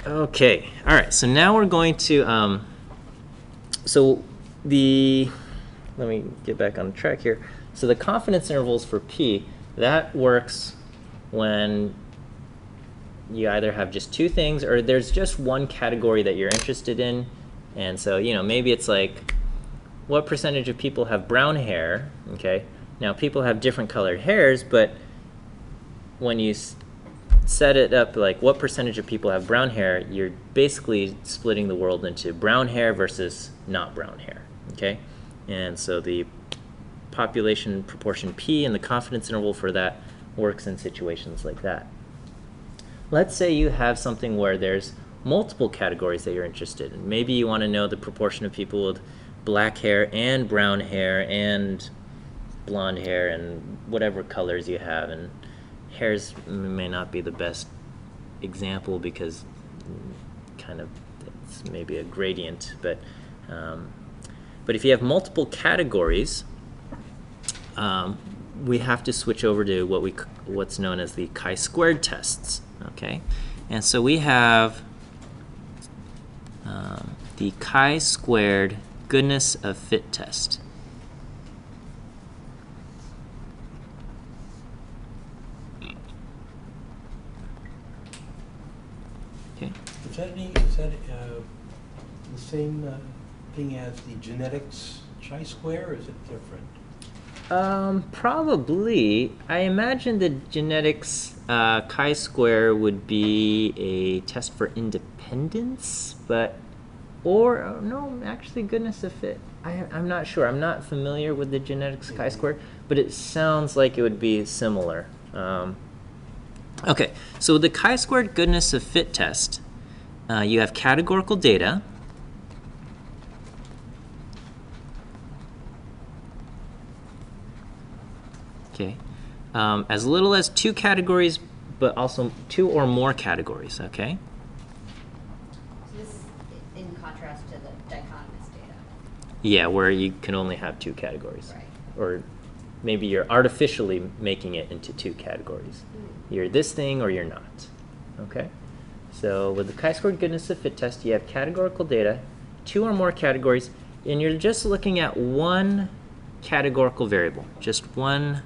Okay, all right, so now we're going to, let me get back on track here. So the confidence intervals for P, that works when you either have just two things or there's just one category that you're interested in. And so, maybe it's like, what percentage of people have brown hair, okay? Now, people have different colored hairs, but when you set it up like what percentage of people have brown hair, you're basically splitting the world into brown hair versus not brown hair, okay? And so the population proportion P and the confidence interval for that works in situations like that. Let's say you have something where there's multiple categories that you're interested in. Maybe you want to know the proportion of people with black hair and brown hair and blonde hair and whatever colors you have, and hairs may not be the best example because kind of it's maybe a gradient, but if you have multiple categories, we have to switch over to what's known as the ChiSquared tests, okay? And so we have the ChiSquared goodness of fit test. Is that the same thing as the genetics chi-square, or is it different? Probably. I imagine the genetics chi-square would be a test for independence, no, actually goodness of fit. I'm not sure. I'm not familiar with the genetics chi-square, but it sounds like it would be similar. Okay, so the chi-squared goodness of fit test, you have categorical data. Okay, as little as 2 categories, but also 2 or more categories, okay? So this is in contrast to the dichotomous data. Yeah, where you can only have 2 categories. Right. Or maybe you're artificially making it into 2 categories. You're this thing or you're not, okay? So with the chi-squared goodness of fit test, you have categorical data, 2 or more categories, and you're just looking at one categorical variable, just one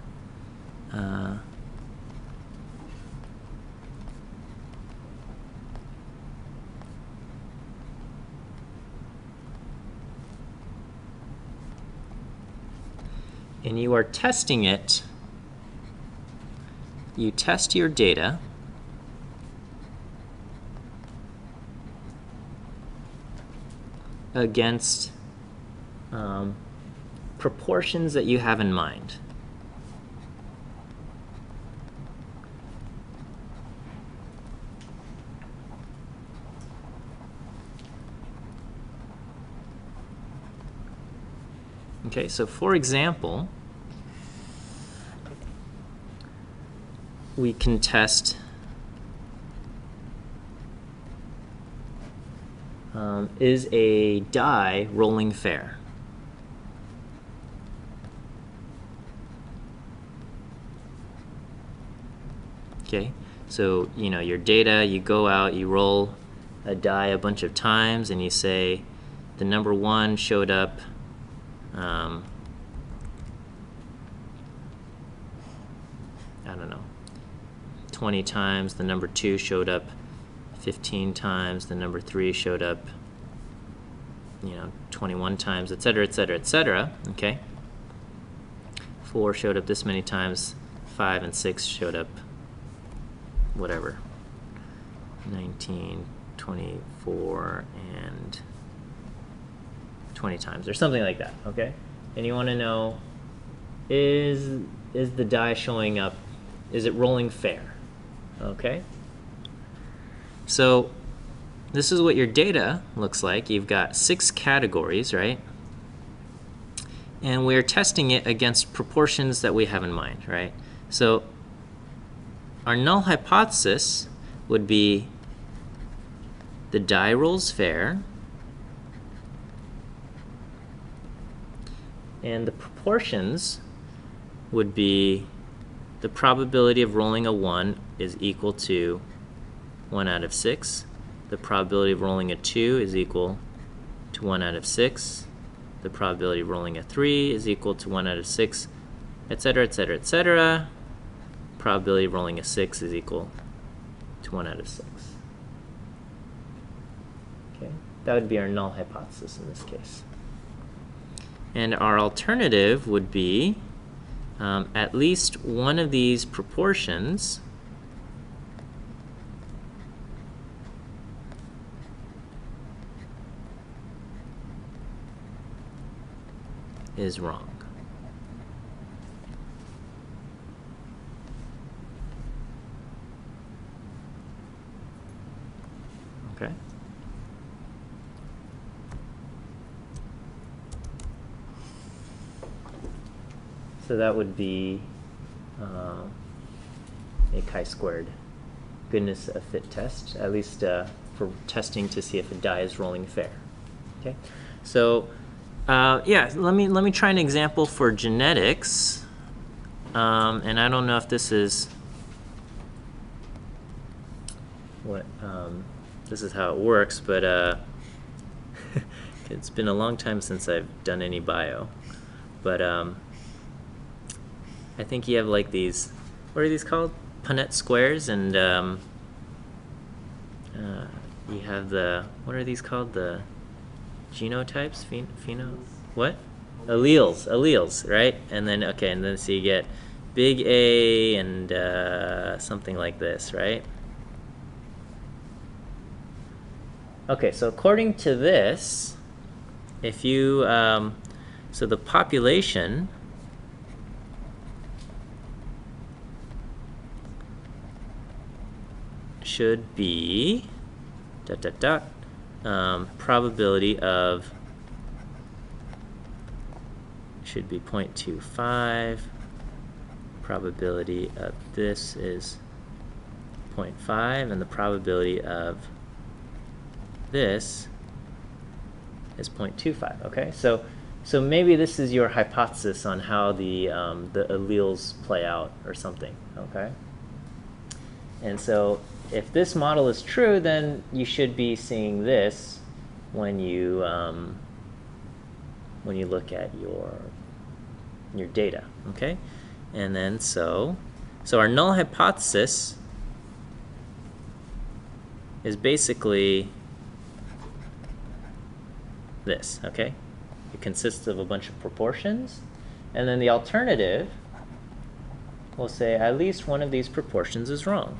and you are testing it. You test your data against proportions that you have in mind. Okay, so for example, we can test is a die rolling fair? Okay, so your data, you go out, you roll a die a bunch of times, and you say the number 1 showed up I don't know, 20 times, the number 2 showed up 15 times, the number 3 showed up 21 times, etc., etc., etc., okay? 4 showed up this many times, 5 and 6 showed up whatever, 19, 24, and 20 times, or something like that, okay? And you want to know, is the die showing up, is it rolling fair, okay? So this is what your data looks like. You've got 6 categories, right? And we're testing it against proportions that we have in mind, right? So our null hypothesis would be the die rolls fair, and the proportions would be the probability of rolling a 1 is equal to 1 out of 6, the probability of rolling a 2 is equal to 1 out of 6. The probability of rolling a 3 is equal to 1 out of 6, etc., etc., etc. Probability of rolling a 6 is equal to 1 out of 6. Okay, that would be our null hypothesis in this case. And our alternative would be at least one of these proportions is wrong. Okay. So that would be a ChiSquared goodness of fit test, at least for testing to see if a die is rolling fair. Okay, so yeah, let me try an example for genetics, and I don't know if this is what this is how it works, but it's been a long time since I've done any bio, but I think you have like these, what are these called? Punnett squares, and you have the, what are these called? The genotypes? What? Alleles, right? And then, okay, and then so you get big A and something like this, right? Okay, so according to this, if you, so the population should be probability of should be 0.25, probability of this is 0.5, and the probability of this is 0.25. Okay, so maybe this is your hypothesis on how the alleles play out or something. Okay, and so if this model is true, then you should be seeing this when you look at your data. Okay, and then so our null hypothesis is basically this. Okay, it consists of a bunch of proportions, and then the alternative will say at least one of these proportions is wrong.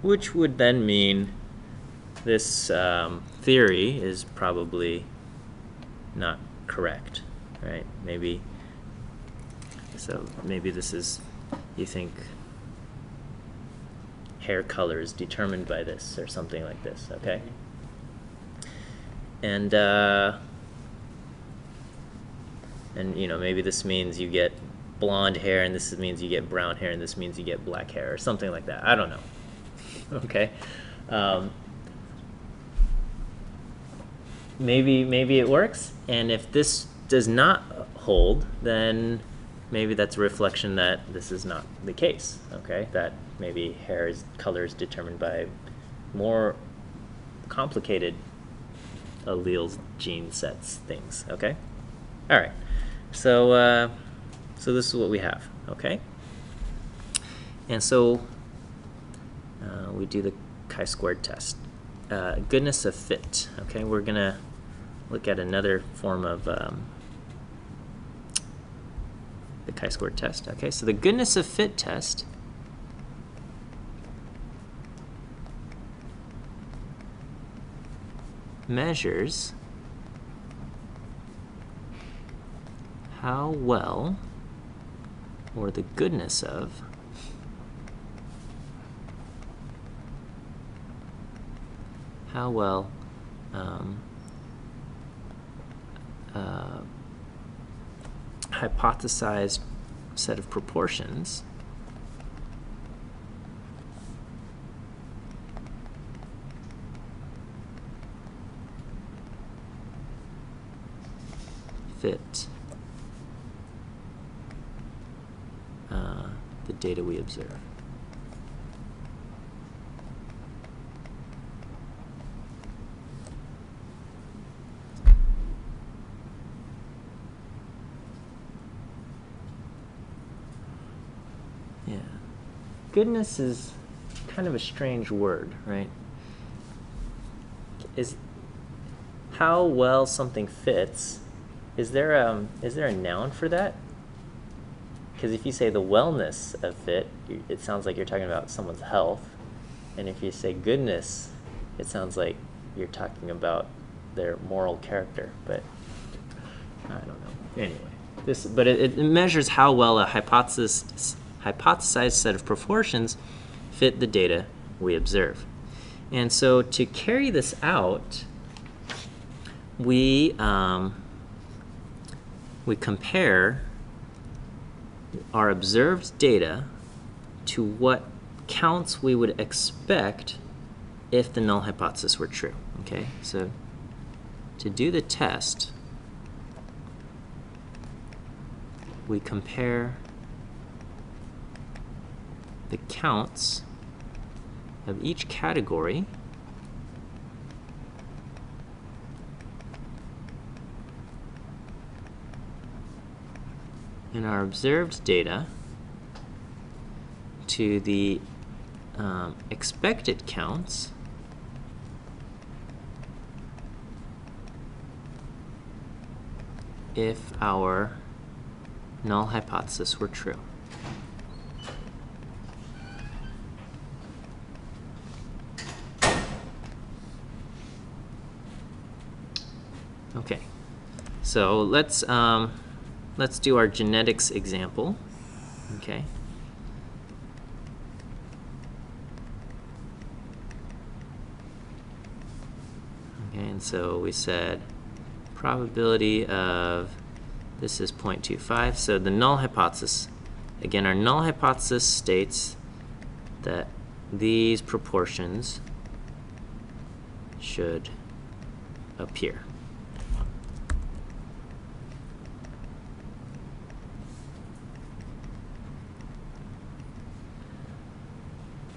Which would then mean this theory is probably not correct, right? Maybe, so maybe this is, you think hair color is determined by this or something like this, okay? And you know, maybe this means you get blonde hair, and this means you get brown hair, and this means you get black hair, or something like that. I don't know. Okay, maybe it works, and if this does not hold, then maybe that's a reflection that this is not the case. Okay, that maybe color is determined by more complicated alleles, gene sets, things. Okay, all right. So so this is what we have. Okay, and so we do the ChiSquared test. Goodness of fit. Okay, we're gonna look at another form of the ChiSquared test. Okay, so the goodness of fit test measures how well, or the goodness of, how well hypothesized set of proportions fit the data we observe. Yeah. Goodness is kind of a strange word, right? Is how well something fits. Is there a noun for that? Because if you say the wellness of fit, it sounds like you're talking about someone's health. And if you say goodness, it sounds like you're talking about their moral character. But I don't know. Anyway, but it measures how well a hypothesized set of proportions fit the data we observe. And so to carry this out, we compare our observed data to what counts we would expect if the null hypothesis were true. Okay, so to do the test, we compare the counts of each category in our observed data to the expected counts if our null hypothesis were true. Okay, so let's do our genetics example. Okay. Okay, and so we said probability of, this is 0.25. So the null hypothesis, again, our null hypothesis states that these proportions should appear.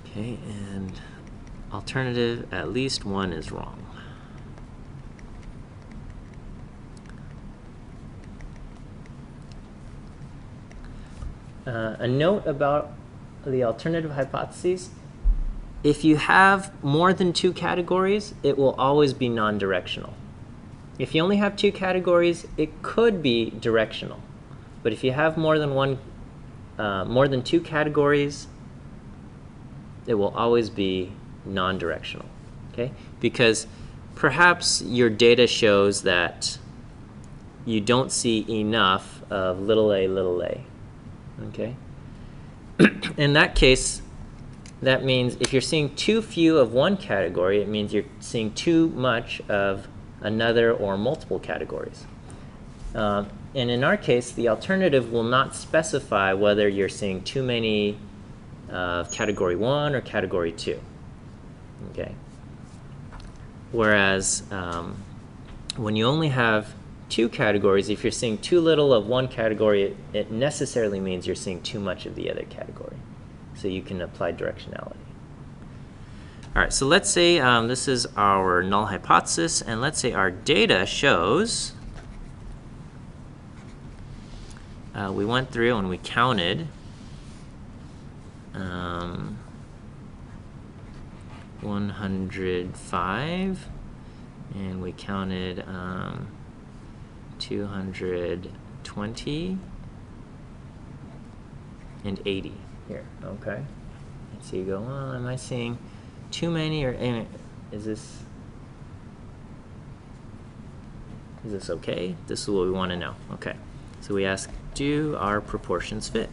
Okay, and alternative, at least one is wrong. A note about the alternative hypotheses: if you have more than two categories, it will always be non-directional. If you only have two categories, it could be directional. But if you have more than two categories, it will always be non-directional. Okay? Because perhaps your data shows that you don't see enough of little a. Okay? In that case, that means if you're seeing too few of one category, it means you're seeing too much of another or multiple categories. And in our case, the alternative will not specify whether you're seeing too many of category 1 or category 2. Okay? Whereas when you only have two categories, if you're seeing too little of one category, it necessarily means you're seeing too much of the other category. So you can apply directionality. All right, so let's say this is our null hypothesis, and let's say our data shows we went through and we counted 105, and we counted 220 and 80 here. Okay. And so you go, well, am I seeing too many, or is this okay? This is what we want to know. Okay. So we ask, do our proportions fit?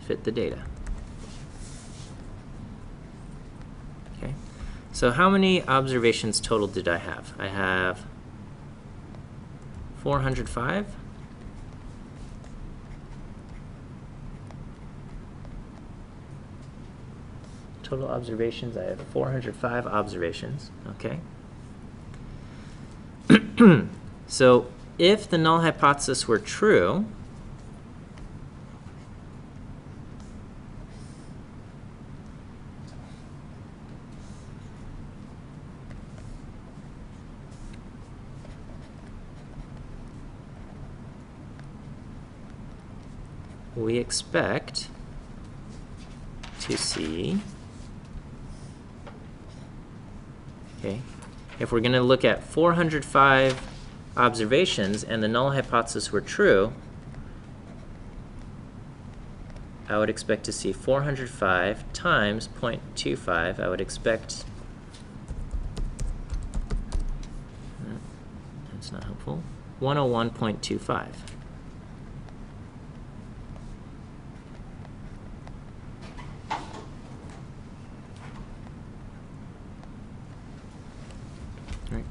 Fit the data. Okay. So how many observations total did I have? I have 405. total observations, I have 405 observations, okay? So if the null hypothesis were true, we expect to see, okay, if we're going to look at 405 observations and the null hypothesis were true, I would expect to see 405 times 0.25. I would expect, that's not helpful, 101.25. Right.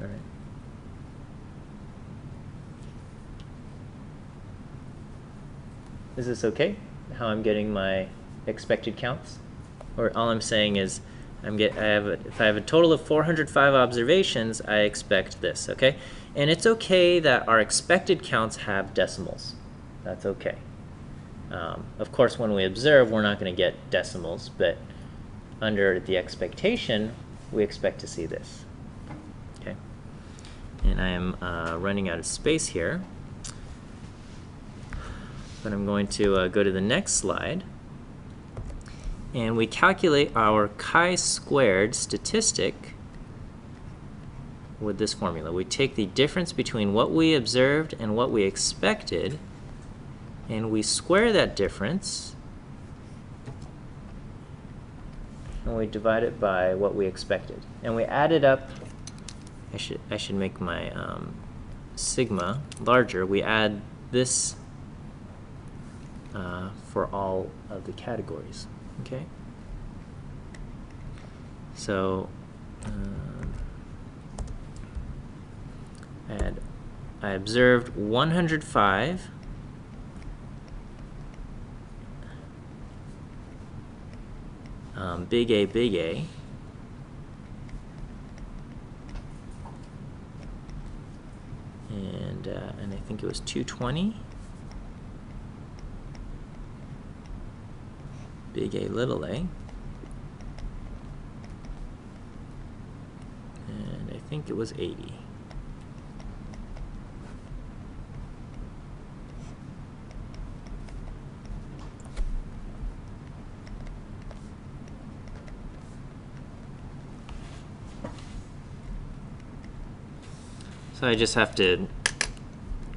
All right. Is this okay? How I'm getting my expected counts? Or all I'm saying is if I have a total of 405 observations, I expect this, okay? And it's okay that our expected counts have decimals. That's okay. Of course, when we observe, we're not going to get decimals, but under the expectation, we expect to see this. Okay. And I am running out of space here, but I'm going to go to the next slide. And we calculate our chi-squared statistic with this formula. We take the difference between what we observed and what we expected, and we square that difference, and we divide it by what we expected. And we add it up. I should make my sigma larger. We add this for all of the categories. Okay. So I observed 105 big A, and I think it was 220 big A, little a, and I think it was 80. So I just have to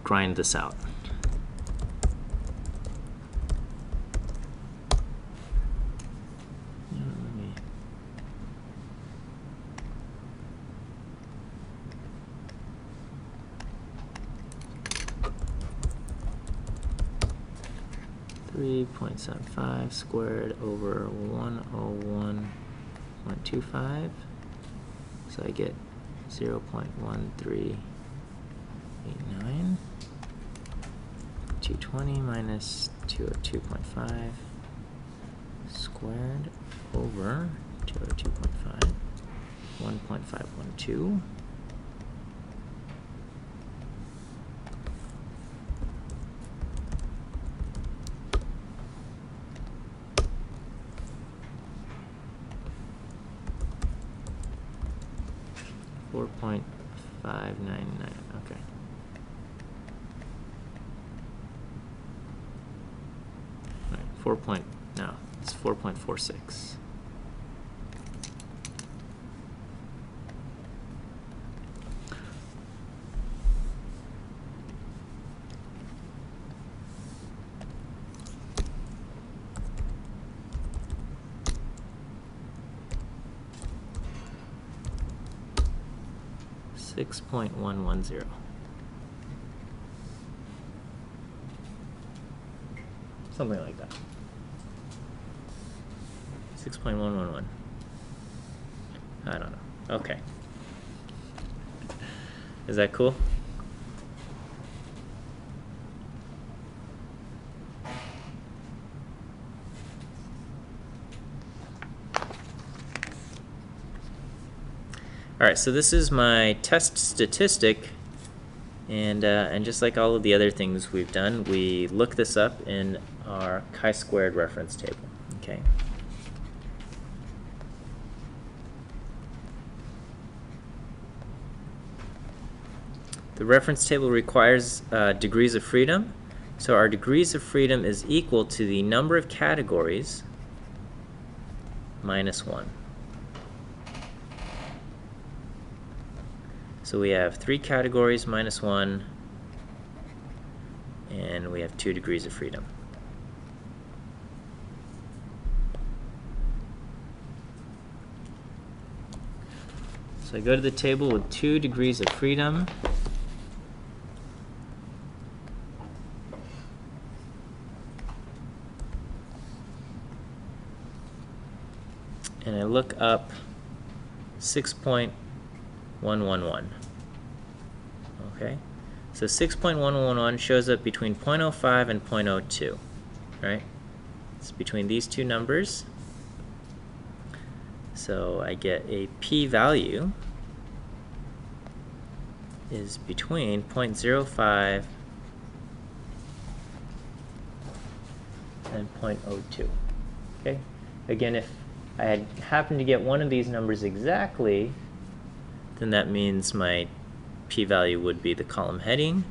grind this out. .75 squared over 101.25, so I get 0.1389. 220 minus 202.5 squared over 202.5, 1.512. .599. Okay. All right, it's 4.46. .110. Something like that. 6.111. I don't know. Okay. Is that cool? All right, so this is my test statistic, and just like all of the other things we've done, we look this up in our ChiSquared reference table. Okay. The reference table requires degrees of freedom, so our degrees of freedom is equal to the number of categories minus 1. So we have 3 categories minus 1, and we have 2 degrees of freedom. So I go to the table with 2 degrees of freedom. And I look up 6.111. Okay, so 6.111 shows up between 0.05 and 0.02, right? It's between these two numbers. So I get a p-value is between 0.05 and 0.02. Okay, again, if I had happened to get one of these numbers exactly, then that means my p-value would be the column heading.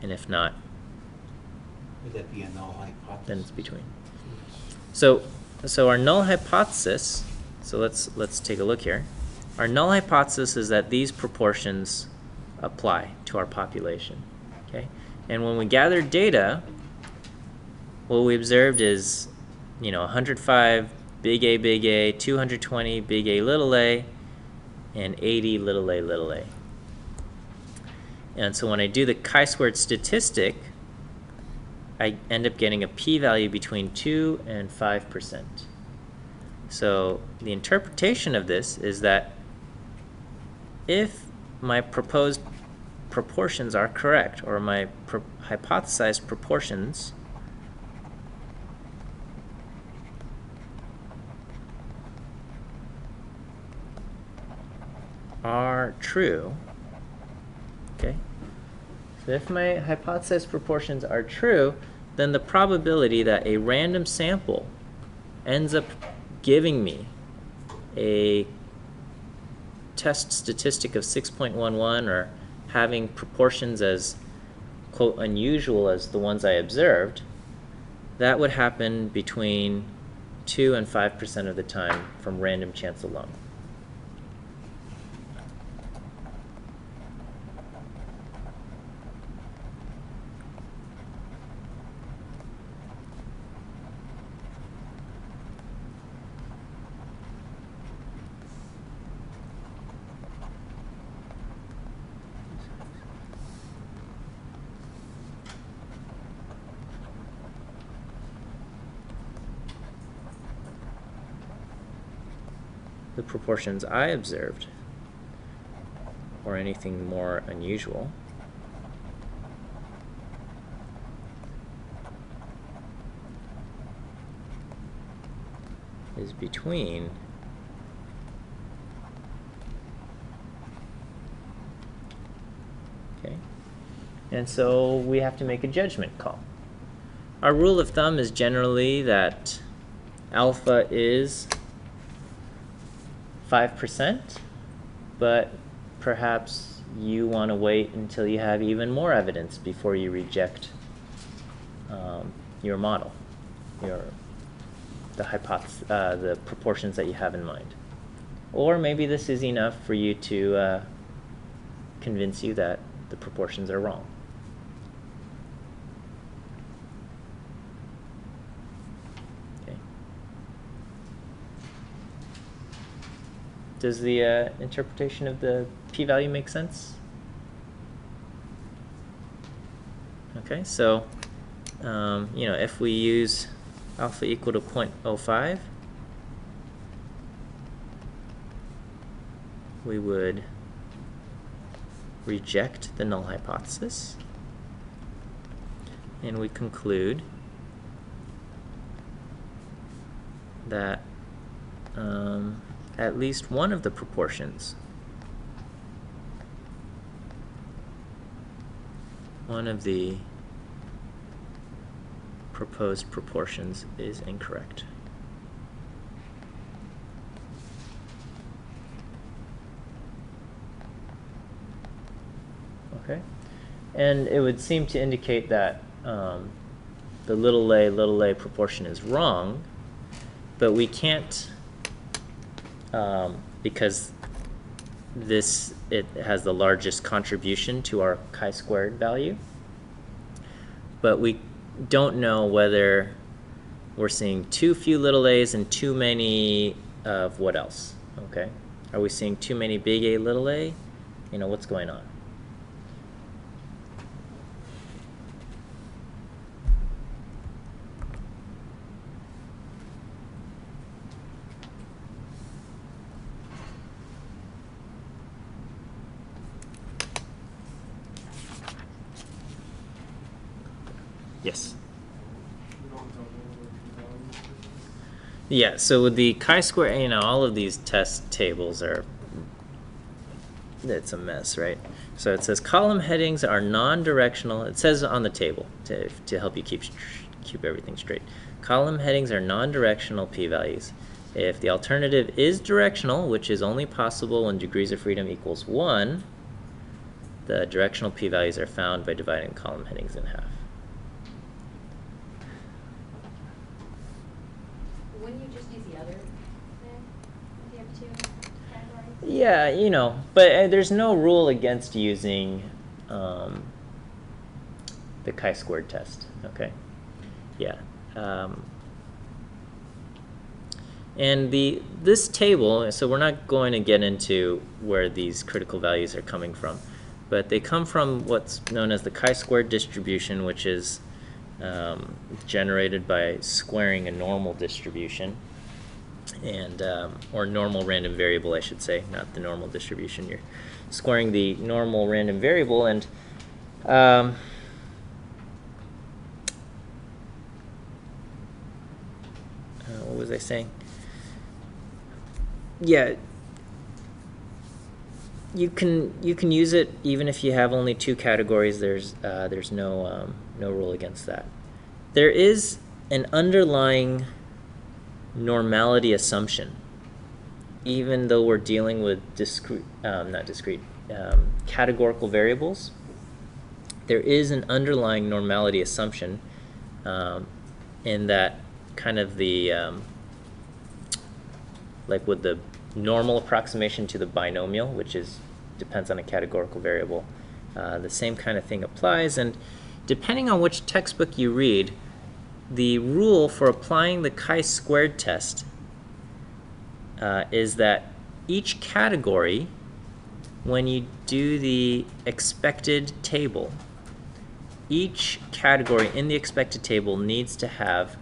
And if not, would that be a null hypothesis? Then it's between. So our null hypothesis, so let's take a look here. Our null hypothesis is that these proportions apply to our population. Okay? And when we gathered data, what we observed is, 105 big A, 220 big A, little a, and 80 little a. And so when I do the chi-squared statistic, I end up getting a p-value between 2 and 5%. So the interpretation of this is that if my proposed proportions are correct, or my hypothesized proportions are true, okay? So if my hypothesized proportions are true, then the probability that a random sample ends up giving me a test statistic of 6.11 or having proportions as, quote, unusual as the ones I observed, that would happen between 2 and 5% of the time from random chance alone. The proportions I observed, or anything more unusual, is between okay, and so we have to make a judgment call. Our rule of thumb is generally that alpha is 5%, but perhaps you want to wait until you have even more evidence before you reject your model, the proportions that you have in mind. Or maybe this is enough for you to convince you that the proportions are wrong. Does the interpretation of the p-value make sense? Okay, so you know, if we use alpha equal to 0.05, we would reject the null hypothesis, and we conclude that at least one of the proportions, one of the proposed proportions is incorrect. Okay, and it would seem to indicate that the little a proportion is wrong, but we can't, because it has the largest contribution to our chi-squared value, but we don't know whether we're seeing too few little a's and too many of what else, okay? Are we seeing too many big A, little a? You know, what's going on? Yes. Yeah, so with the chi-square, you know, all of these test tables are, it's a mess, right? So it says column headings are non-directional. It says on the table to help you keep everything straight. Column headings are non-directional p-values. If the alternative is directional, which is only possible when degrees of freedom equals 1, the directional p-values are found by dividing column headings in half. Yeah, you know, but there's no rule against using the chi-squared test, okay? Yeah. And this table, so we're not going to get into where these critical values are coming from, but they come from what's known as the chi-squared distribution, which is generated by squaring a normal distribution. And or normal random variable, I should say, not the normal distribution. You're squaring the normal random variable, and what was I saying? Yeah, you can use it even if you have only 2 categories. There's no rule against that. There is an underlying normality assumption, even though we're dealing with categorical variables. There is an underlying normality assumption in that kind of the like with the normal approximation to the binomial, which depends on a categorical variable. The same kind of thing applies, and depending on which textbook you read, the rule for applying the chi-squared test is that each category, when you do the expected table, each category in the expected table needs to have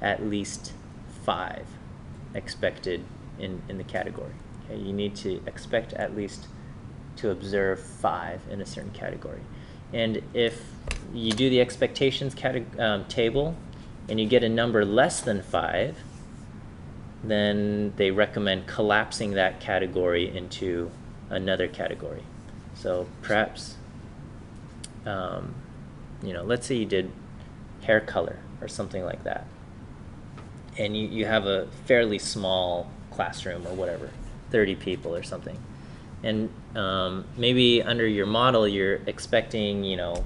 at least 5 expected in the category. Okay? You need to expect at least to observe 5 in a certain category. And if you do the expectations table, and you get a number less than 5, then they recommend collapsing that category into another category. So perhaps, you know, let's say you did hair color or something like that, and you have a fairly small classroom or whatever, 30 people or something, and maybe under your model you're expecting, you know,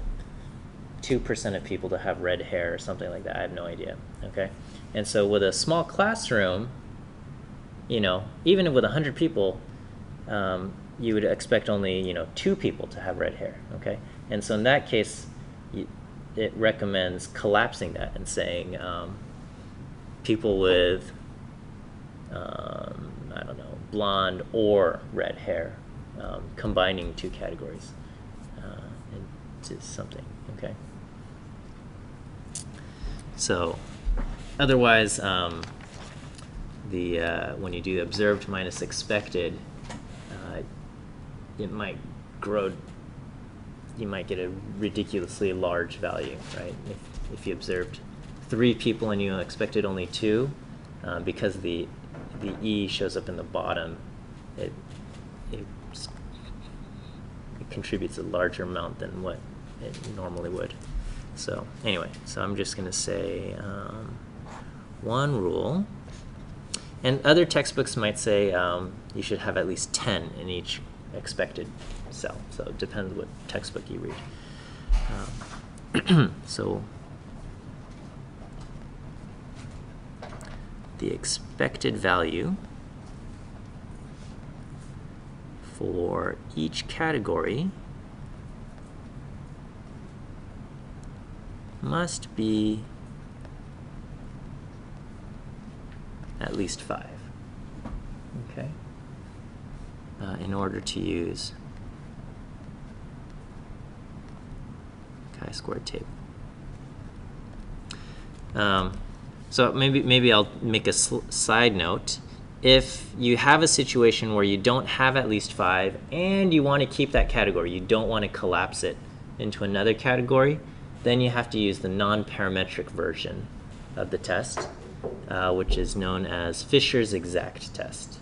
2% of people to have red hair or something like that. I have no idea, okay? And so with a small classroom, you know, even with 100 people, you would expect only, you know, 2 people to have red hair, okay? And so in that case, it recommends collapsing that and saying people with, I don't know, blonde or red hair, combining 2 categories into something, okay? So otherwise, when you do observed minus expected, it might grow. You might get a ridiculously large value, right? If you observed 3 people and you expected only 2, because the E shows up in the bottom, it contributes a larger amount than what it normally would. So anyway, so I'm just going to say one rule. And other textbooks might say you should have at least 10 in each expected cell. So it depends what textbook you read. So the expected value for each category must be at least 5, okay, in order to use ChiSquared table. So maybe I'll make a side note. If you have a situation where you don't have at least 5 and you want to keep that category, you don't want to collapse it into another category, then you have to use the non-parametric version of the test, which is known as Fisher's exact test,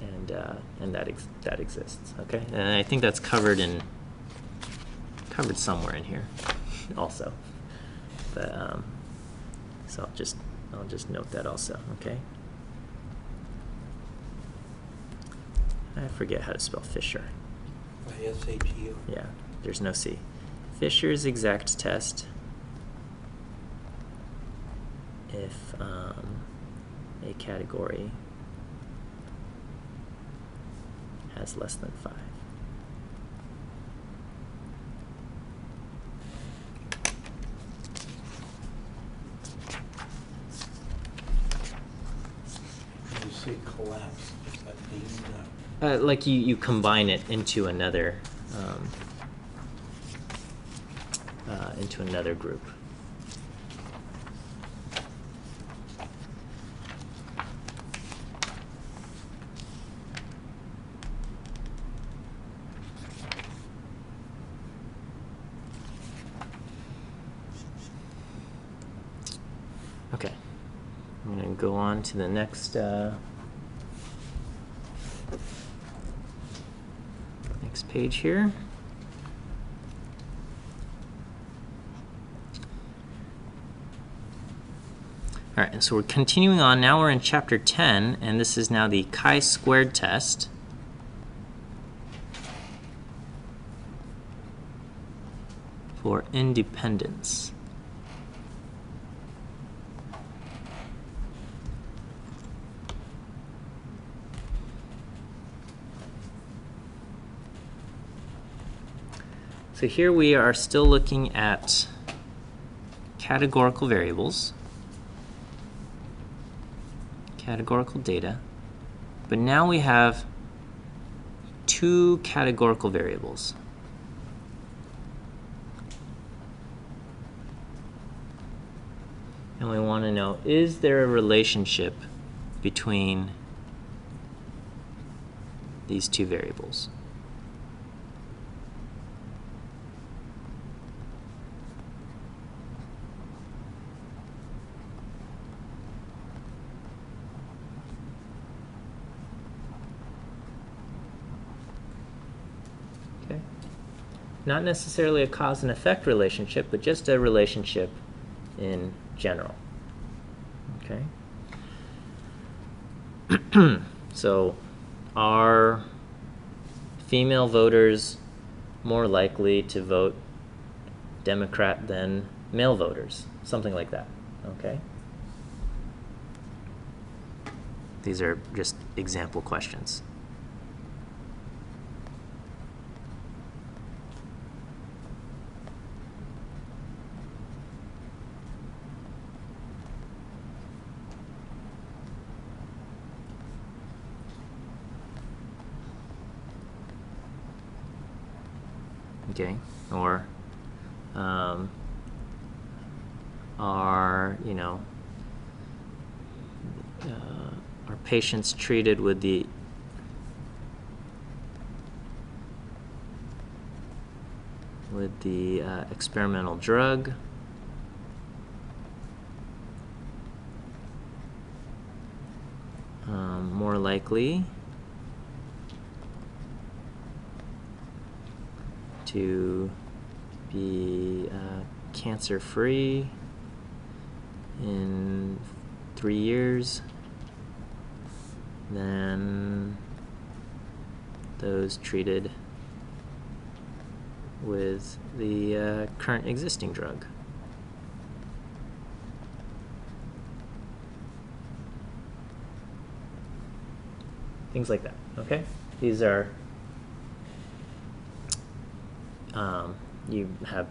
and that exists. Okay, and I think that's covered somewhere in here, also. But so I'll just note that also. Okay. I forget how to spell Fisher. S-H-U. Yeah, there's no C. Fisher's exact test if a category has less than 5. When you say collapse, does that mean Like you combine it into another group. Okay, I'm going to go on to the next page here. All right, and so we're continuing on. Now we're in chapter 10, and this is now the chi-squared test. For independence. So here we are still looking at categorical variables, categorical data, but now we have 2 categorical variables. And we want to know, is there a relationship between these 2 variables? Not necessarily a cause and effect relationship, but just a relationship in general. Okay? So, are female voters more likely to vote Democrat than male voters? Something like that. Okay? These are just example questions. Okay, or are, are patients treated with the experimental drug. More likely to be cancer-free in 3 years than those treated with the current existing drug. Things like that, okay? These are, you have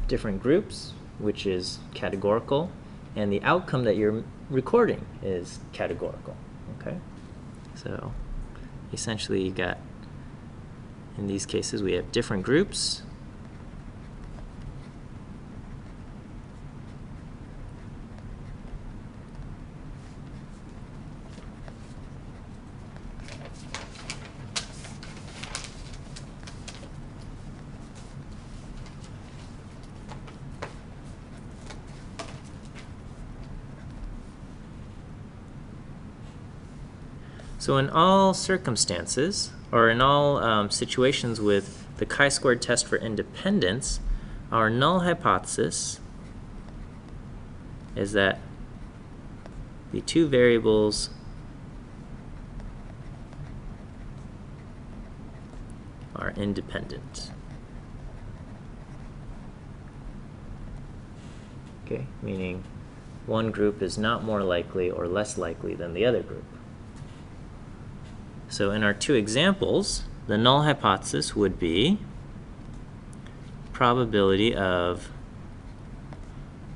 different groups, which is categorical, and the outcome that you're recording is categorical, okay? So essentially you got, in these cases, we have different groups. So in all circumstances, or in all situations with the chi-squared test for independence, our null hypothesis is that the two variables are independent. Okay, meaning one group is not more likely or less likely than the other group. So in our two examples, the null hypothesis would be probability of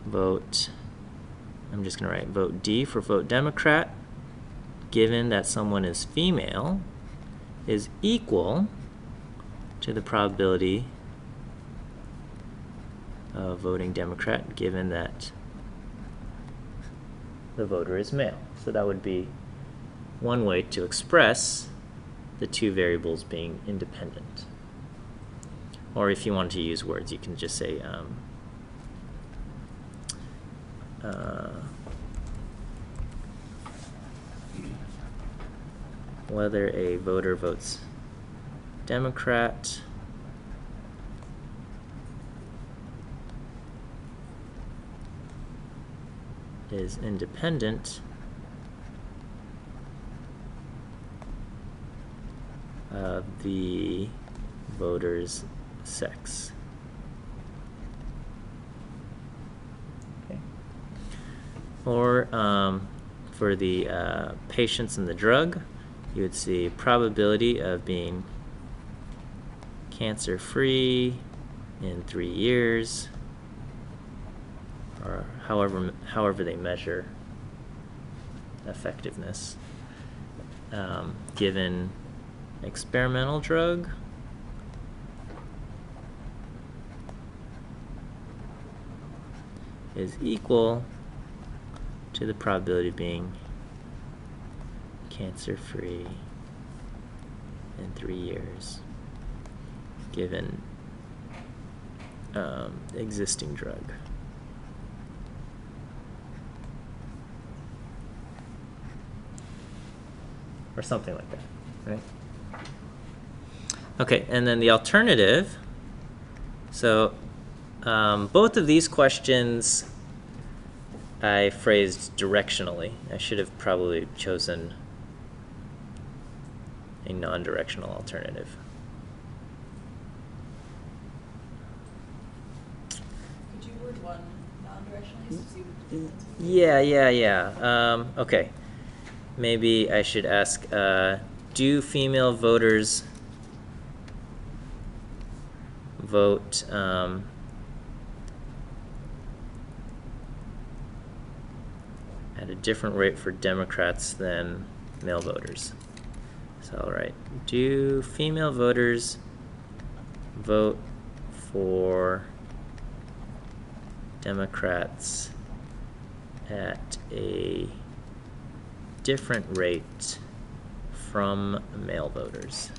vote, I'm just going to write vote D for vote Democrat, given that someone is female, is equal to the probability of voting Democrat, given that the voter is male. So that would be one way to express the two variables being independent. Or if you want to use words, you can just say whether a voter votes Democrat is independent of the voter's sex. Okay. Or for the patients in the drug, you would see probability of being cancer-free in 3 years, or however they measure effectiveness, given experimental drug is equal to the probability of being cancer-free in 3 years, given existing drug. Or something like that, right? Okay, and then the alternative. So both of these questions I phrased directionally. I should have probably chosen a non-directional alternative. Could you word one non-directionally to see what the difference is? Yeah. Okay. Maybe I should ask, do female voters vote at a different rate for Democrats than male voters? So I'll write, do female voters vote for Democrats at a different rate from male voters.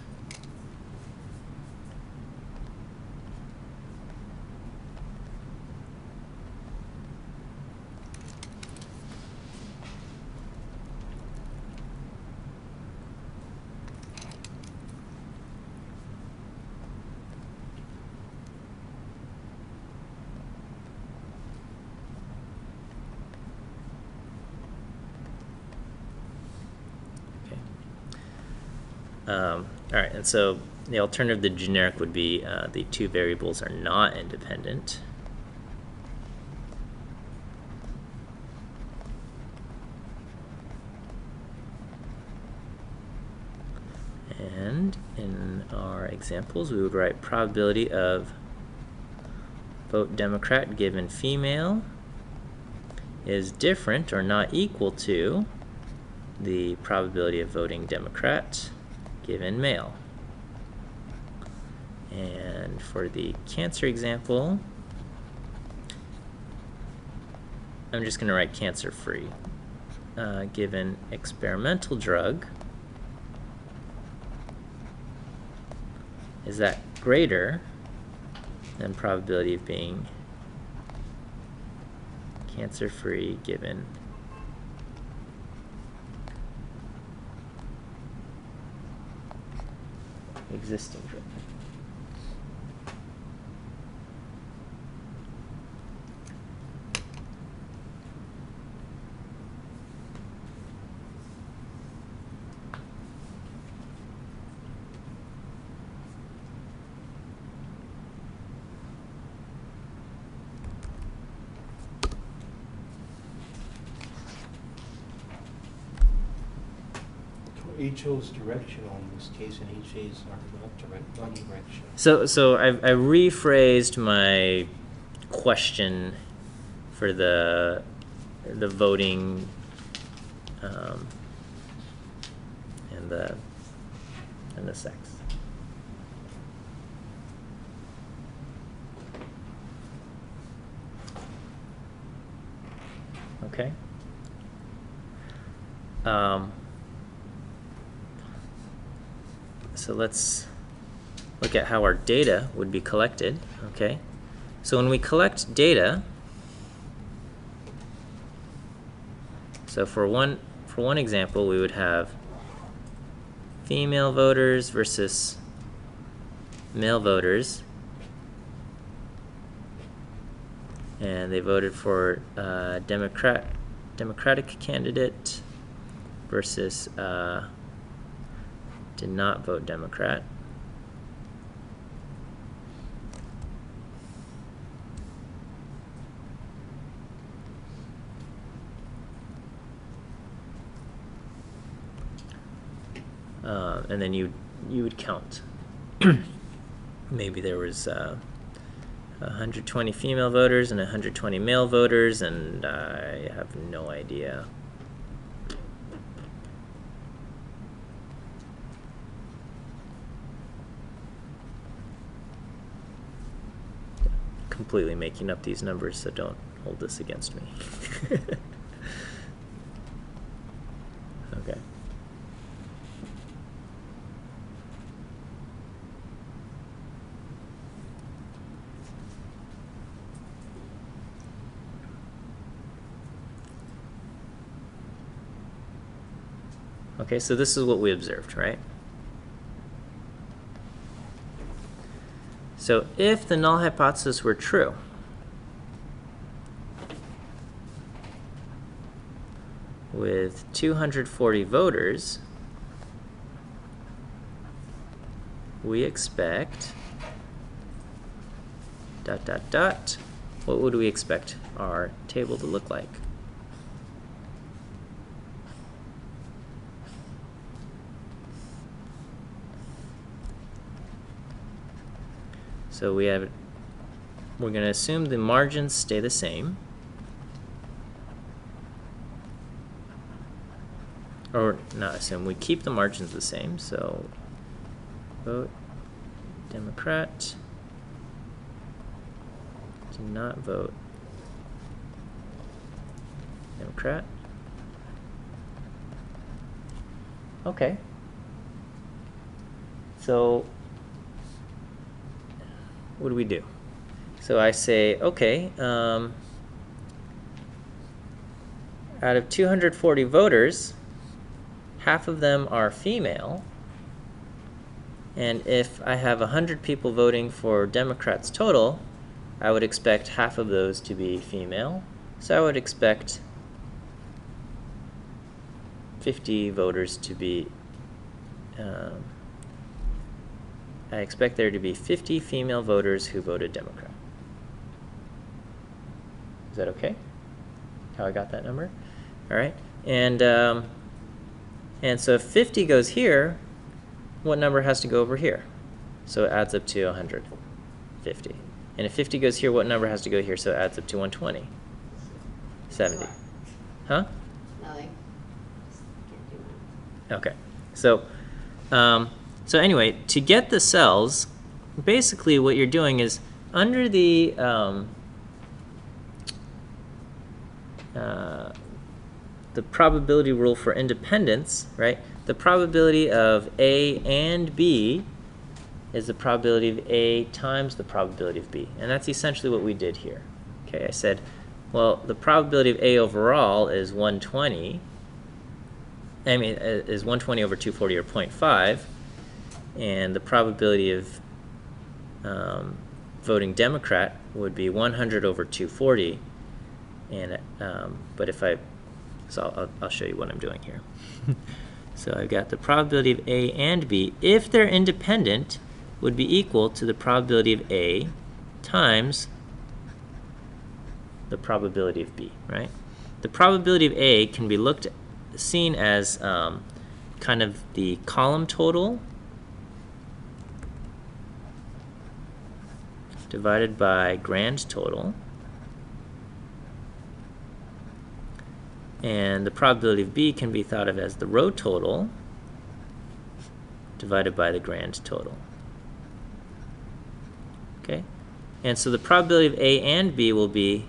All right, and so the alternative, the generic, would be the two variables are not independent. And in our examples, we would write probability of vote Democrat given female is different or not equal to the probability of voting Democrat given male. And for the cancer example, I'm just going to write cancer-free. Given experimental drug, is that greater than probability of being cancer-free given existing drug? HO is directional in this case, and HAs are not directional. So I rephrased my question for the voting and the sex. Okay. So let's look at how our data would be collected. Okay. So when we collect data, so for one example, we would have female voters versus male voters, and they voted for Democratic candidate versus did not vote Democrat. And then you would count. Maybe there was 120 female voters and 120 male voters, and I have no idea. Completely making up these numbers, so don't hold this against me. Okay. Okay, so this is what we observed, right? So if the null hypothesis were true, with 240 voters, we expect ... What would we expect our table to look like? So we're going to assume the margins stay the same. Or not assume, we keep the margins the same. So vote Democrat, do not vote Democrat. Okay. So what do we do? So I say, okay, out of 240 voters, half of them are female. And if I have 100 people voting for Democrats total, I would expect half of those to be female. So I would expect 50 voters to be, I expect there to be 50 female voters who voted Democrat. Is that okay? How I got that number? All right. And so if 50 goes here, what number has to go over here? So it adds up to 150. And if 50 goes here, what number has to go here? So it adds up to 120. 70. Huh? Nothing. Just can't do that. Okay. So anyway, to get the cells, basically what you're doing is under the probability rule for independence, right? The probability of A and B is the probability of A times the probability of B. And that's essentially what we did here. Okay, I said, well, the probability of A overall is 120. I mean, is 120 over 240 or 0.5. And the probability of voting Democrat would be 100 over 240. And but if I'll show you what I'm doing here. So I've got the probability of A and B, if they're independent, would be equal to the probability of A times the probability of B, right? The probability of A can be seen as kind of the column total divided by grand total. And the probability of B can be thought of as the row total divided by the grand total. Okay? And so the probability of A and B will be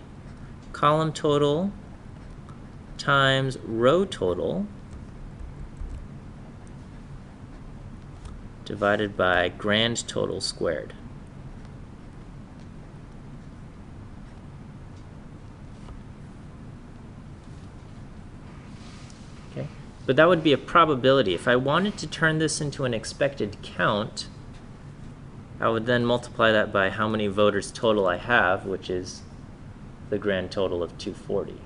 column total times row total divided by grand total squared. Okay? But that would be a probability. If I wanted to turn this into an expected count, I would then multiply that by how many voters total I have, which is the grand total of 240.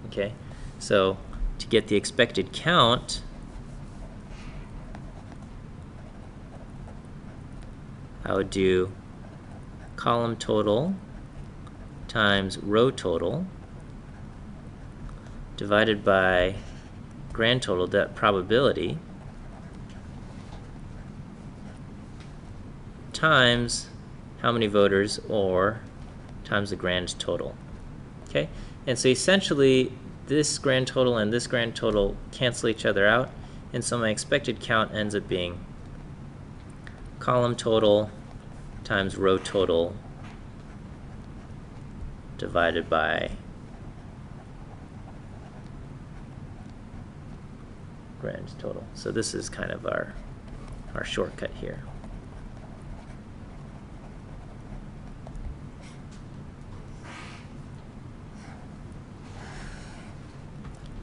Okay? So to get the expected count, I would do column total times row total divided by grand total, that probability, times how many voters, or times the grand total. Okay? And so essentially this grand total and this grand total cancel each other out, and so my expected count ends up being column total times row total divided by grand total. So this is kind of our shortcut here.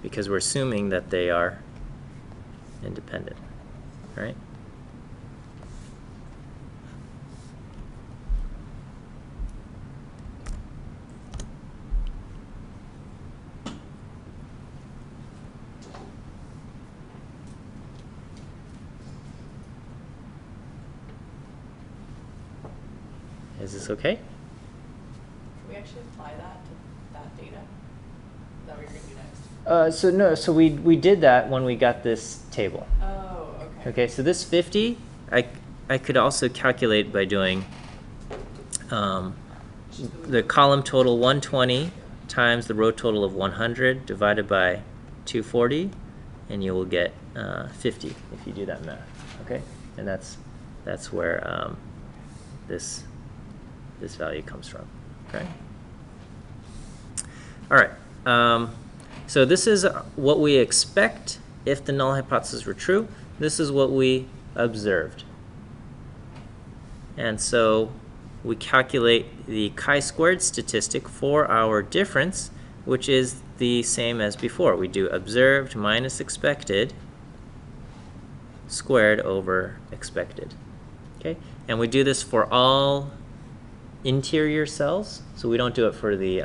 Because we're assuming that they are independent, right? Is this okay? Can we actually apply that to that data? Is that what you're going to do next? So we did that when we got this table. Oh, okay. Okay, so this 50, I could also calculate by doing the column total 120 times the row total of 100 divided by 240, and you will get 50 if you do that math. Okay, and that's where this value comes from. Okay. All right. So this is what we expect if the null hypothesis were true. This is what we observed. And so we calculate the chi-squared statistic for our difference, which is the same as before. We do observed minus expected squared over expected. Okay? And we do this for all interior cells, so we don't do it for the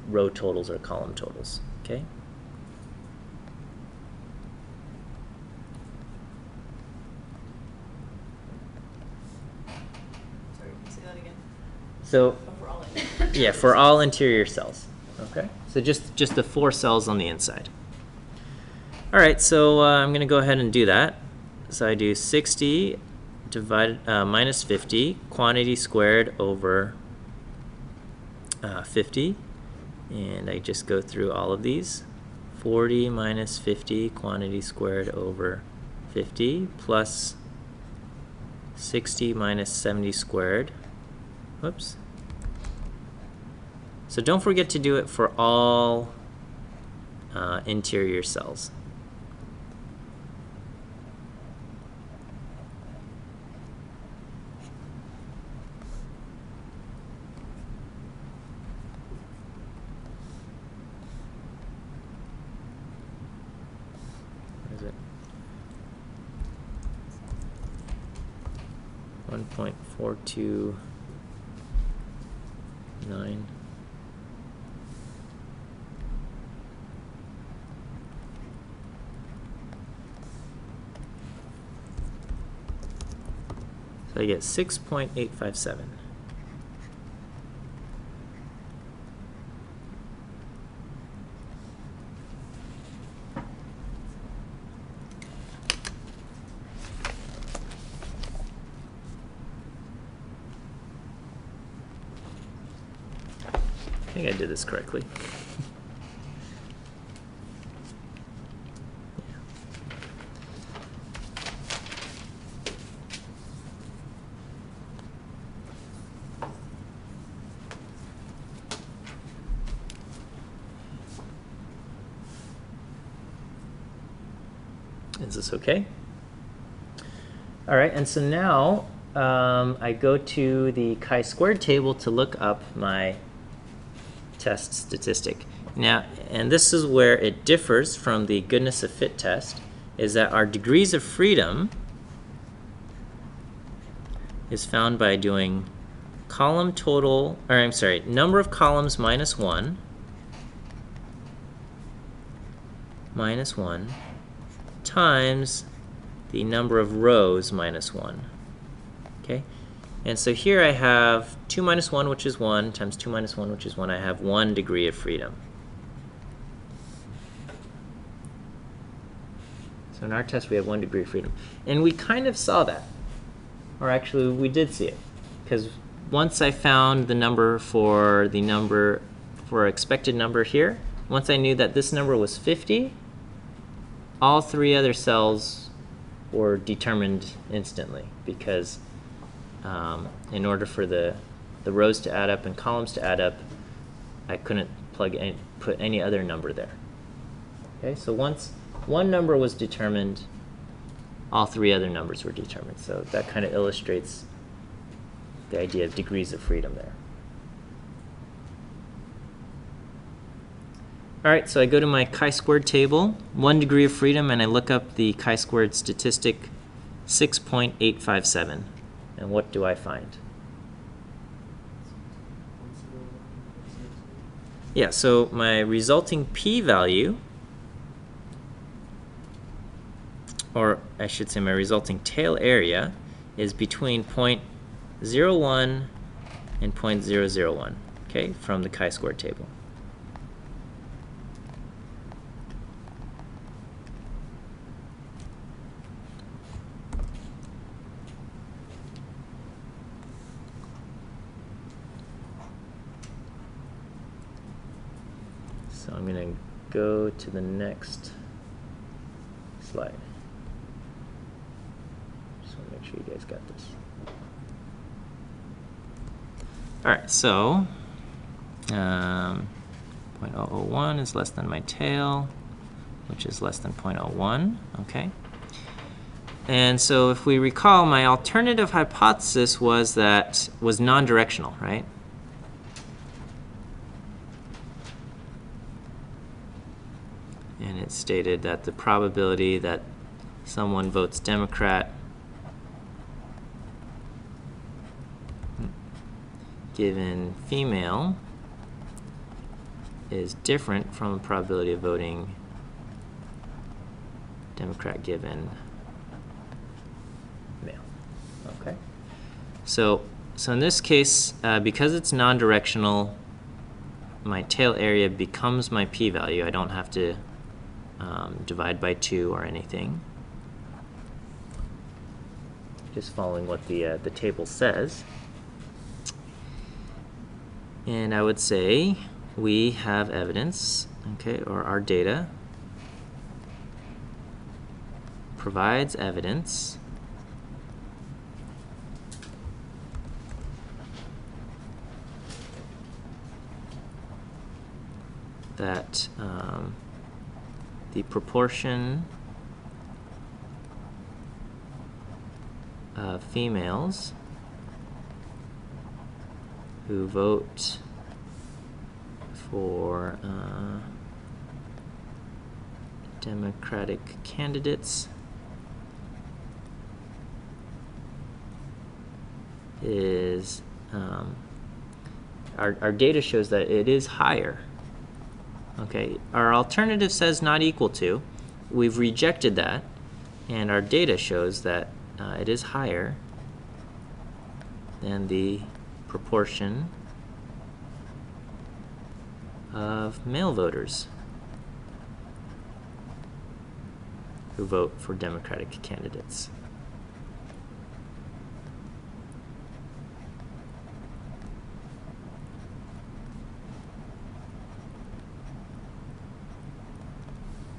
row totals or column totals. Okay? Sorry, can you say that again? So Overall. yeah, for all interior cells. Okay? So just the 4 cells on the inside. All right, so I'm going to go ahead and do that. So I do 60 divided minus 50 quantity squared over 50, and I just go through all of these. 40 minus 50 quantity squared over 50 plus 60 minus 70 squared. Whoops. So don't forget to do it for all interior cells. What is it? 1.429. So I get 6.857. I think I did this correctly. Is this okay? All right, and so now I go to the chi-squared table to look up my test statistic. Now, and this is where it differs from the goodness of fit test, is that our degrees of freedom is found by doing column total, or I'm sorry, number of columns minus 1 times the number of rows minus 1. Okay? And so here I have 2 minus 1, which is 1, times 2 minus 1, which is 1. I have 1 degree of freedom. So in our test, we have 1 degree of freedom. And we kind of saw that. Or actually, we did see it. Because once I found the number for expected number here, once I knew that this number was 50, all 3 other cells were determined instantly, because in order for the rows to add up and columns to add up, I couldn't put any other number there. Okay, so once one number was determined, all 3 other numbers were determined. So that kind of illustrates the idea of degrees of freedom there. All right, so I go to my chi-squared table, 1 degree of freedom, and I look up the chi-squared statistic 6.857. And what do I find? Yeah, so my resulting p-value, or I should say my resulting tail area, is between 0.01 and 0.001, okay, from the chi-squared table. So I'm going to go to the next slide. Just want to make sure you guys got this. All right, so 0.001 is less than my tail, which is less than 0.01, okay? And so if we recall, my alternative hypothesis was non-directional, right? And it stated that the probability that someone votes Democrat given female is different from the probability of voting Democrat given male. Okay. So in this case, because it's non-directional, my tail area becomes my p-value. I don't have to divide by 2 or anything. Just following what the table says. And I would say we have evidence, okay, or our data provides evidence that the proportion of females who vote for Democratic candidates is, our data shows that it is higher. Okay, our alternative says not equal to. We've rejected that, and our data shows that it is higher than the proportion of male voters who vote for Democratic candidates.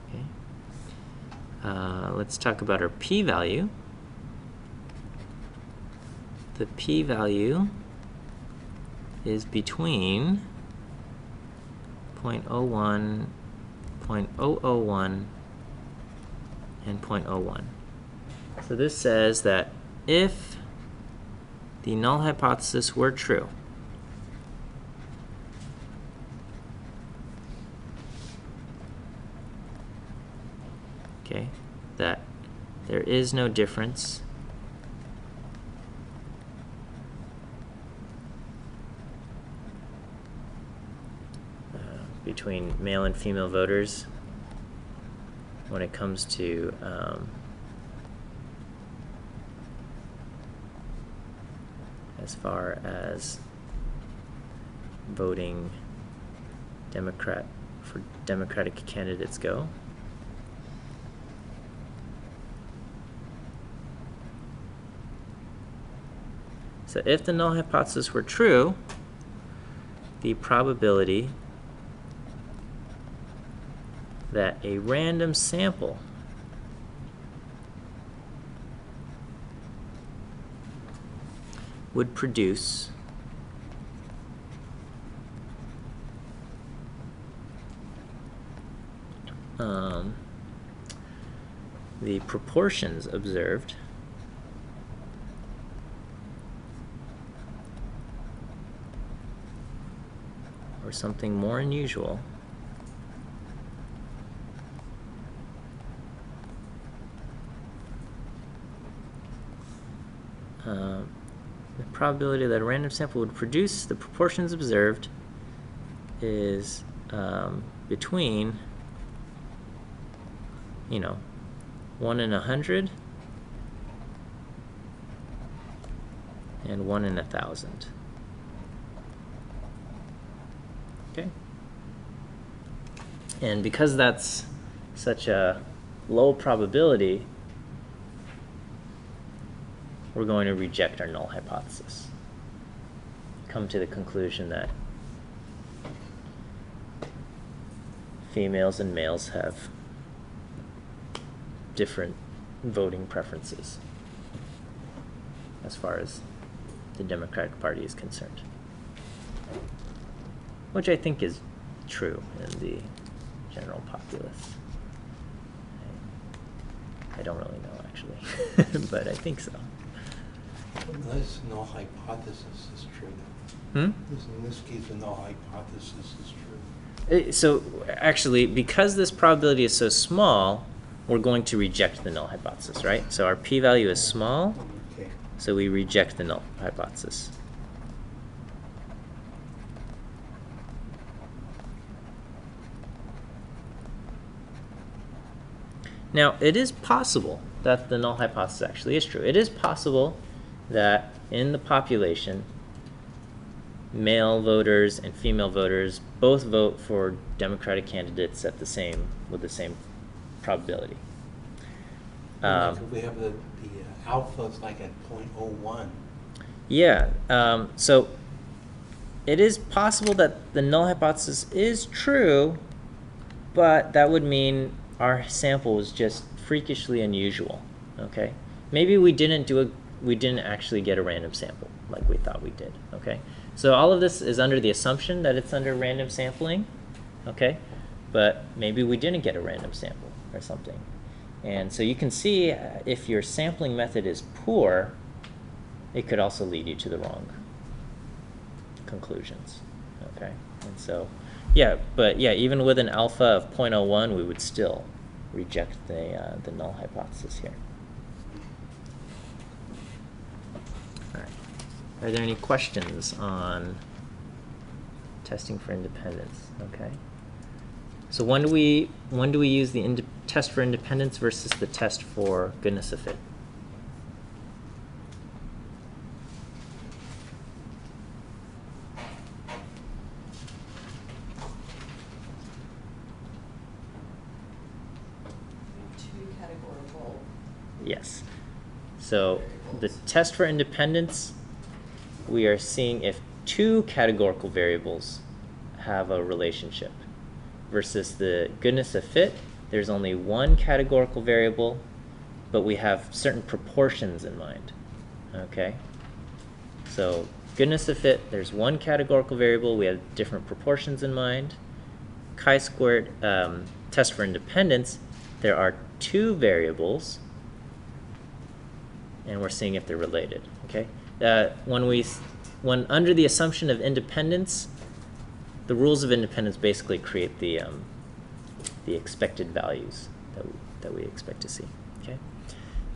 Okay. Let's talk about our p-value. The p-value is between 0.01, 0.001, and 0.01. So this says that if the null hypothesis were true, okay, that there is no difference between male and female voters when it comes to as far as voting Democrat for Democratic candidates go. So if the null hypothesis were true, the probability that a random sample would produce the proportions observed or something more unusual the probability that a random sample would produce the proportions observed is between, 1 in 100 and 1 in 1,000. Okay? And because that's such a low probability, we're going to reject our null hypothesis. Come to the conclusion that females and males have different voting preferences as far as the Democratic Party is concerned. Which I think is true in the general populace. I don't really know actually, but I think so. Unless null hypothesis is true. Hmm? In this case, the null hypothesis is true. So actually, because this probability is so small, we're going to reject the null hypothesis, right? So our p-value is small, Okay. so we reject the null hypothesis. Now, it is possible that the null hypothesis actually is true. It is possible that in the population, male voters and female voters both vote for Democratic candidates with the same probability. Like if we have the alpha is like at 0.01. Yeah, so it is possible that the null hypothesis is true, but that would mean our sample was just freakishly unusual. Okay, maybe we didn't actually get a random sample like we thought we did. Okay, so all of this is under the assumption that it's under random sampling. Okay, but maybe we didn't get a random sample or something. And so you can see if your sampling method is poor, it could also lead you to the wrong conclusions. Okay, and so yeah, but yeah, even with an alpha of 0.01, we would still reject the null hypothesis here. All right. Are there any questions on testing for independence? Okay. So when do we use the test for independence versus the test for goodness of fit? Two categorical. Yes. So the test for independence, we are seeing if two categorical variables have a relationship, versus the goodness of fit, there's only one categorical variable, but we have certain proportions in mind. Okay? So goodness of fit, there's one categorical variable, we have different proportions in mind. ChiSquared test for independence, there are two variables, and we're seeing if they're related. Okay? When under the assumption of independence, the rules of independence basically create the expected values that we expect to see. Okay,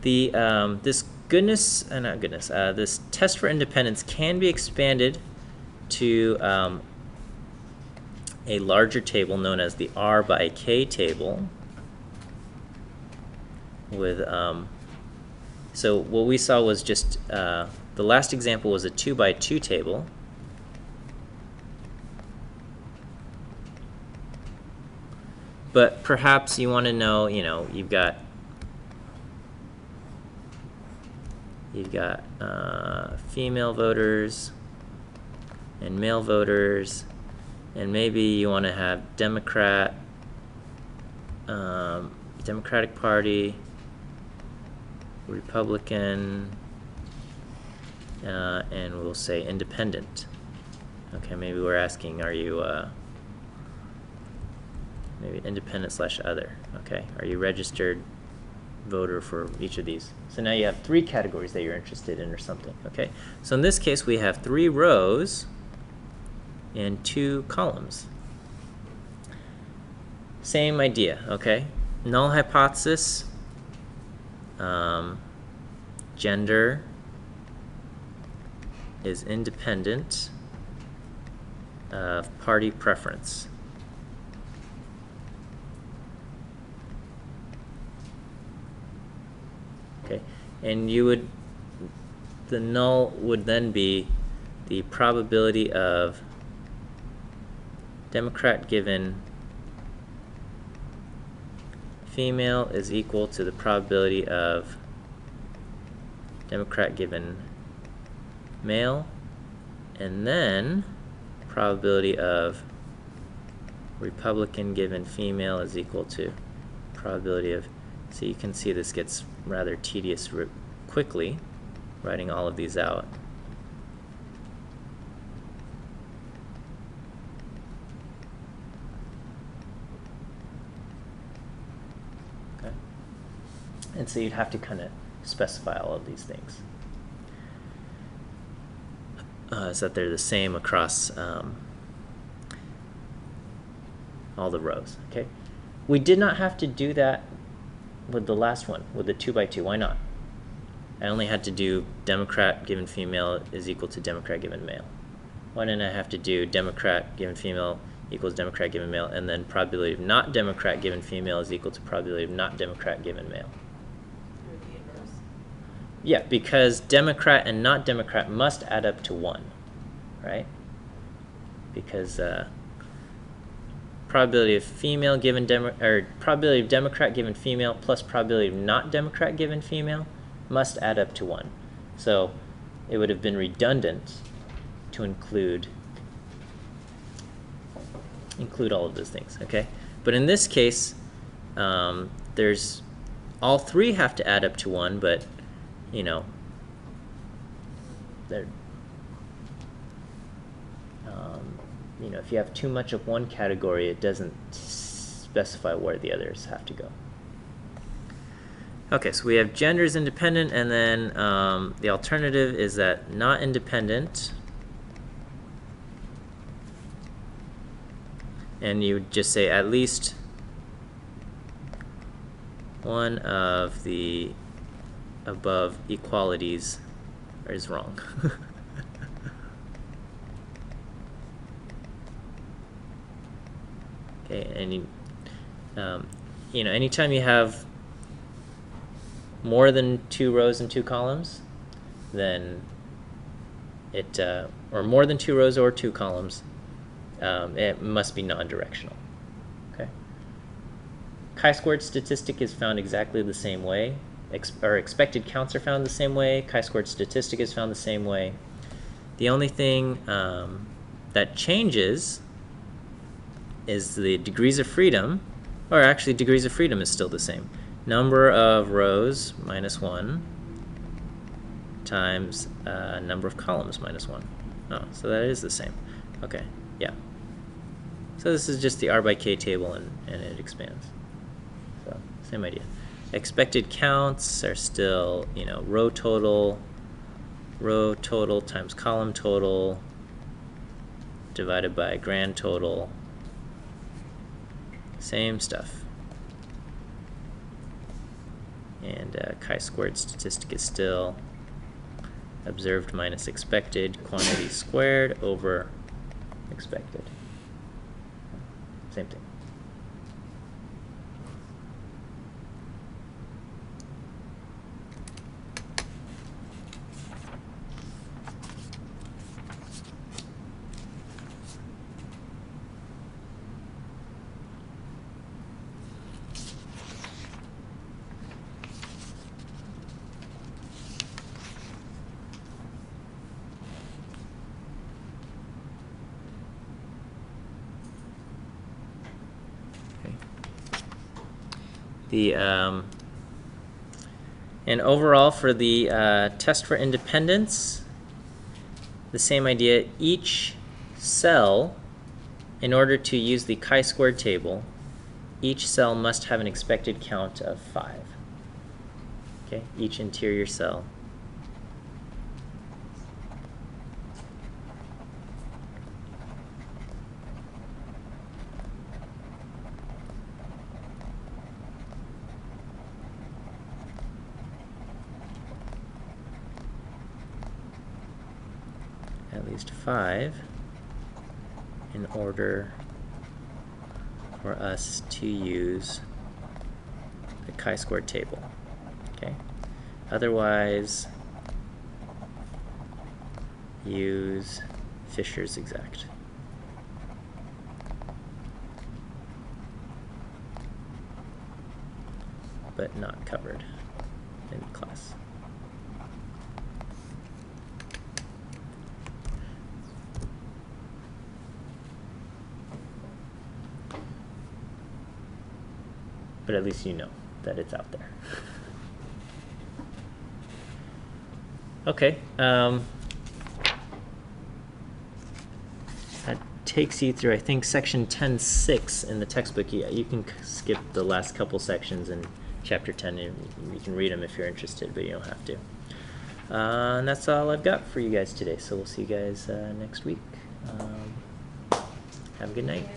this this test for independence can be expanded to a larger table known as the R by K table. With so what we saw was just the last example was a 2 by 2 table. But perhaps you want to know, you've got female voters and male voters, and maybe you want to have Democratic Party, Republican, and we'll say independent. Okay, maybe we're asking, are you maybe independent / other. Okay, are you registered voter for each of these? So now you have 3 categories that you're interested in or something. Okay, so in this case we have 3 rows and 2 columns. Same idea. Okay, null hypothesis, gender is independent of party preference. Okay, and the null would then be the probability of Democrat given female is equal to the probability of Democrat given male, and then probability of Republican given female is equal to probability of. So you can see this gets rather tedious quickly, writing all of these out. And so you'd have to kind of specify all of these things. So that they're the same across all the rows, okay? We did not have to do that with the last one, with the 2 by 2. Why not? I only had to do Democrat given female is equal to Democrat given male. Why didn't I have to do Democrat given female equals Democrat given male, and then probability of not Democrat given female is equal to probability of not Democrat given male? Or the inverse. Yeah, because Democrat and not Democrat must add up to 1, right? Because probability of female given probability of Democrat given female plus probability of not Democrat given female must add up to 1. So it would have been redundant to include all of those things, okay? But in this case, there's all 3 have to add up to 1, but you know, they're you know, if you have too much of one category, it doesn't specify where the others have to go. Okay, so we have gender is independent, and then the alternative is that not independent. And you would just say at least one of the above equalities is wrong. Okay, and you know, anytime you have more than 2 rows and 2 columns, then it or more than 2 rows or 2 columns, it must be non-directional. Okay. Chi-squared statistic is found exactly the same way. Or expected counts are found the same way. Chi-squared statistic is found the same way. The only thing that changes is the degrees of freedom, or actually degrees of freedom is still the same. Number of rows minus 1 times number of columns minus 1. Oh, so that is the same. Okay, yeah. So this is just the R by K table, and it expands. So same idea. Expected counts are still, you know, row total times column total divided by grand total. Same stuff. And chi-squared statistic is still observed minus expected quantity squared over expected. Same thing. And overall for the test for independence, the same idea. Each cell, in order to use the chi-squared table, each cell must have an expected count of 5. Okay, each interior cell. At least 5 in order for us to use the chi-squared table. Okay. Otherwise, use Fisher's exact. But not covered in class. But at least you know that it's out there. Okay. That takes you through, I think, section 10.6 in the textbook. Yeah, you can skip the last couple sections and chapter 10. You can read them if you're interested, but you don't have to. And that's all I've got for you guys today. So we'll see you guys next week. Have a good night.